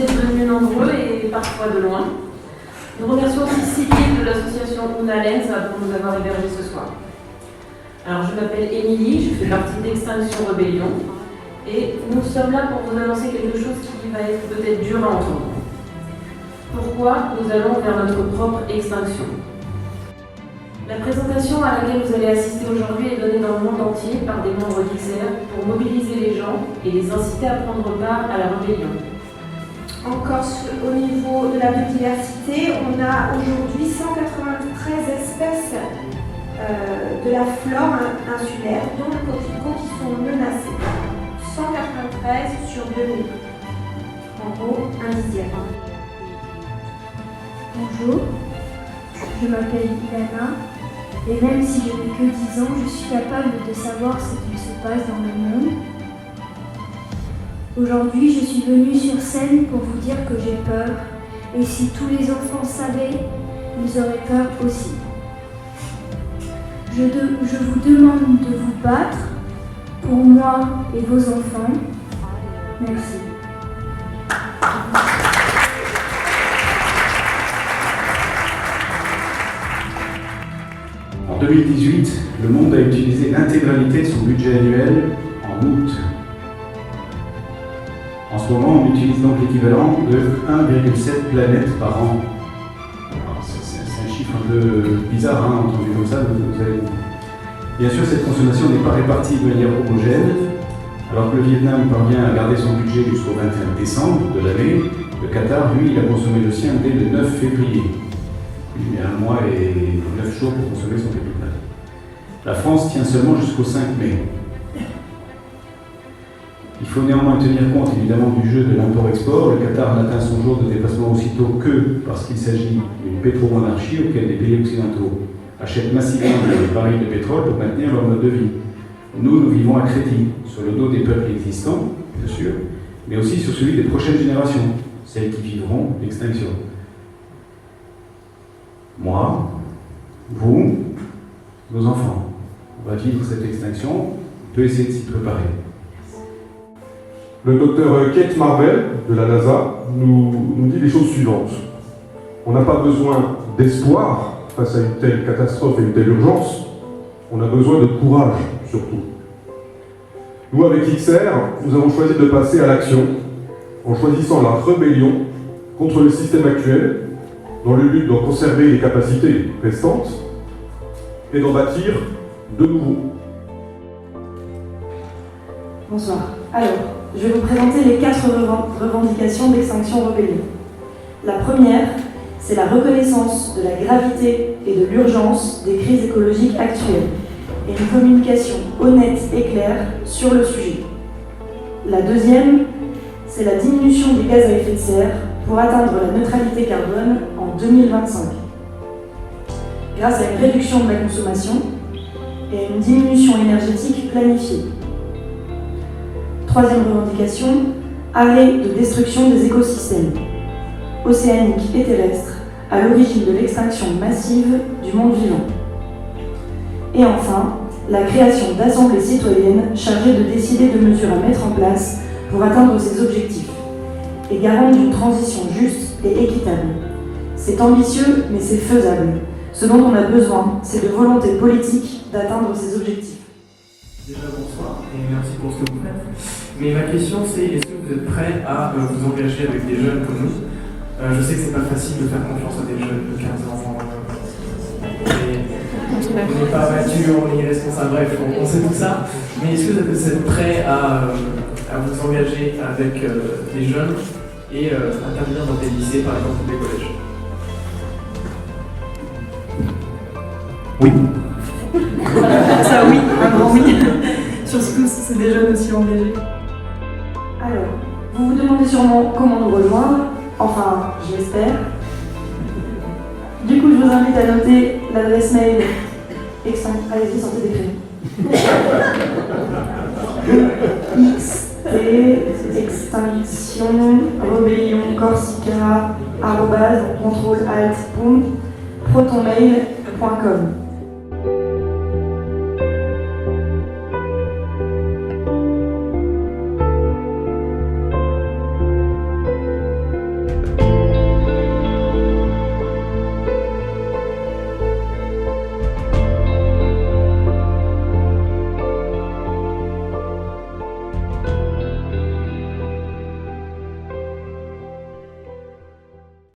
Merci d'être venus nombreux et parfois de loin. Nous remercions aussi Céline de l'association Unalens pour nous avoir hébergés ce soir. Alors, je m'appelle Émilie, je fais partie d'Extinction Rebellion et nous sommes là pour vous annoncer quelque chose qui va être peut-être dur à entendre. Pourquoi nous allons vers notre propre extinction? La présentation à laquelle vous allez assister aujourd'hui est donnée dans le monde entier par des membres d'XR pour mobiliser les gens et les inciter à prendre part à la rébellion. En Corse, au niveau de la biodiversité, on a aujourd'hui 193 espèces de la flore insulaire, dont les coquelicots qui sont menacés. 193 sur 2000. En gros, un dixième. Bonjour, je m'appelle Ilana et même si je n'ai que 10 ans, je suis capable de savoir ce qu'il se passe dans le monde. Aujourd'hui, je suis venue sur scène pour vous dire que j'ai peur et si tous les enfants savaient, ils auraient peur aussi. Je vous demande de vous battre pour moi et vos enfants. Merci. En 2018, le monde a utilisé l'intégralité de son budget annuel en août. En ce moment, on utilise donc l'équivalent de 1,7 planètes par an. C'est un chiffre un peu bizarre, hein, entendu comme ça, vous allez... Bien sûr, cette consommation n'est pas répartie de manière homogène. Alors que le Vietnam parvient à garder son budget jusqu'au 21 décembre de l'année, le Qatar, lui, il a consommé le sien dès le 9 février. Il met 1 mois et 9 jours pour consommer son capital. La France tient seulement jusqu'au 5 mai. Il faut néanmoins tenir compte évidemment du jeu de l'import-export. Le Qatar n'atteint son jour de dépassement aussitôt que parce qu'il s'agit d'une pétromonarchie auquel les pays occidentaux achètent massivement des barils de pétrole pour maintenir leur mode de vie. Nous vivons à crédit, sur le dos des peuples existants, bien sûr, mais aussi sur celui des prochaines générations, celles qui vivront l'extinction. Moi, vous, nos enfants, on va vivre cette extinction, on peut essayer de s'y préparer. Le docteur Kate Marvel de la NASA nous dit les choses suivantes. On n'a pas besoin d'espoir face à une telle catastrophe et une telle urgence, on a besoin de courage surtout. Nous, avec XR, nous avons choisi de passer à l'action en choisissant la rébellion contre le système actuel dans le but d'en conserver les capacités restantes et d'en bâtir de nouveaux. Bonsoir. Alors, je vais vous présenter les 4 revendications d'Extinction Rebellion. La première, c'est la reconnaissance de la gravité et de l'urgence des crises écologiques actuelles et une communication honnête et claire sur le sujet. La deuxième, c'est la diminution des gaz à effet de serre pour atteindre la neutralité carbone en 2025, grâce à une réduction de la consommation et à une diminution énergétique planifiée. Troisième revendication, arrêt de destruction des écosystèmes océaniques et terrestres à l'origine de l'extinction massive du monde vivant. Et enfin, la création d'assemblées citoyennes chargées de décider de mesures à mettre en place pour atteindre ces objectifs et garante d'une transition juste et équitable. C'est ambitieux, mais c'est faisable. Ce dont on a besoin, c'est de volonté politique d'atteindre ces objectifs. Déjà bonsoir et merci pour ce que vous faites. Mais ma question c'est, est-ce que vous êtes prêts à vous engager avec des jeunes comme nous? Je sais que c'est pas facile de faire confiance à des jeunes de 15 ans. On n'est pas mature, on est irresponsable, bref, on sait tout ça. Mais est-ce que vous êtes prêts à vous engager avec des jeunes et intervenir dans des lycées, par exemple, ou des collèges? Oui. Ça oui, un grand oui. Surtout si c'est des jeunes aussi engagés. Alors, vous vous demandez sûrement comment nous rejoindre. Enfin, je l'espère. Du coup, je vous invite à noter l'adresse mail allez-y, sortez des crayons. Extinction Rebellion Corsica @contrôle alt protonmail.com.